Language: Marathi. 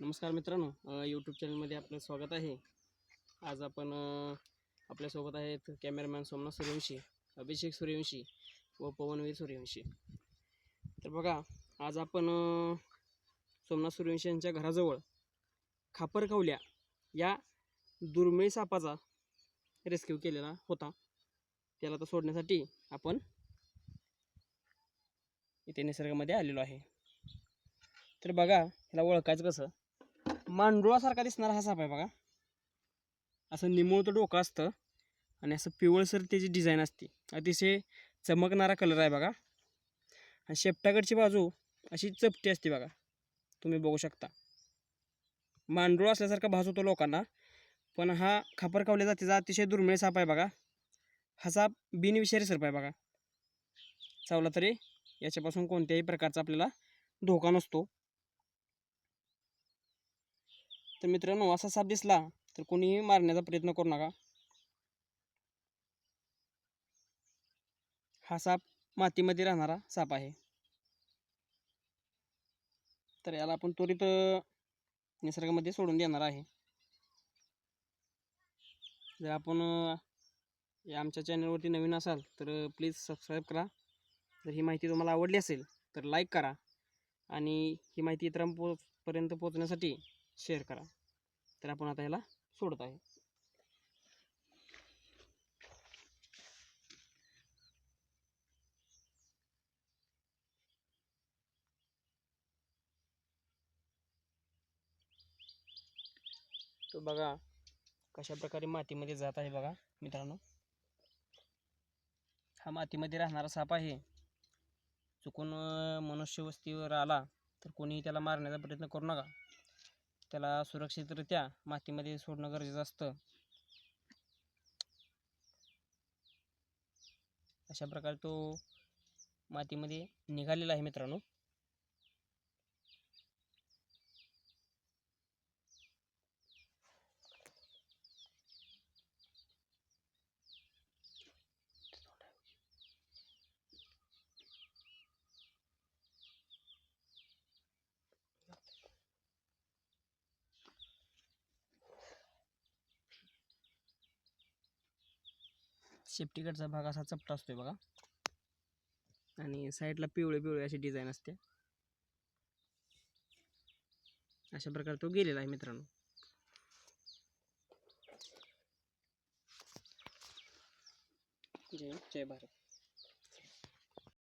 नमस्कार मित्रांनो, यूट्यूब चॅनलमध्ये आपलं स्वागत आहे. आज आपण आपल्यासोबत आहेत कॅमेरामॅन सोमनाथ सूर्यवंशी, अभिषेक सूर्यवंशी व पवनवीर सूर्यवंशी. तर बघा, आज आपण सोमनाथ सूर्यवंशी यांच्या घराजवळ खापरकवल्या या दुर्मिळ सापाचा रेस्क्यू केलेला होता. त्याला तर सोडण्यासाठी आपण इथे निसर्गामध्ये आलेलो आहे. तर बघा, ह्याला ओळखायचं कसं. मांडुळासारखा दिसणारा हा साप आहे बघा. असं निमुळतं डोकं असतं आणि असं पिवळसर त्याची डिझाईन असते. अतिशय चमकणारा कलर आहे बघा. आणि शेपटाकडची बाजू अशी चपटी असते बघा, तुम्ही बघू शकता. मांडूळ असल्यासारखा भास होतो लोकांना, पण हा खापरकवल्या जातीचा अतिशय दुर्मिळ साप आहे बघा. हा साप बिनविषारी सर्प आहे बघा. चावला तरी याच्यापासून कोणत्याही प्रकारचा आपल्याला धोका नसतो. तर मित्रांनो, असा साप दिसला तर कोणीही मारण्याचा प्रयत्न करू नका. हा साप मातीमध्ये राहणारा साप आहे. तर याला आपण त्वरित निसर्गामध्ये सोडून देणार आहे. जर आपण आमच्या चॅनलवरती नवीन असाल तर प्लीज सबस्क्राईब करा. जर ही माहिती तुम्हाला आवडली असेल तर लाईक करा आणि ही माहिती इतरांपर्यंत पोहोचण्यासाठी शेअर करा. तर आपण आता याला सोडत आहे. तो बघा कशा प्रकारे मातीमध्ये जात आहे बघा मित्रांनो. हा मातीमध्ये राहणारा साप आहे. चुकून मनुष्य वस्तीवर आला तर कोणीही त्याला मारण्याचा प्रयत्न करू नका. त्याला सुरक्षितरित्या मातीमध्ये सोडणं गरजेचं असतं. अशा प्रकारे तो मातीमध्ये निघालेला आहे मित्रांनो. शेपटीकडचा भाग असा चपटा असतोय बघा आणि साईडला पिवळे पिवळे अशी डिझाईन असते. अशा प्रकारे तो गेलेला आहे मित्रांनो. जय भारत.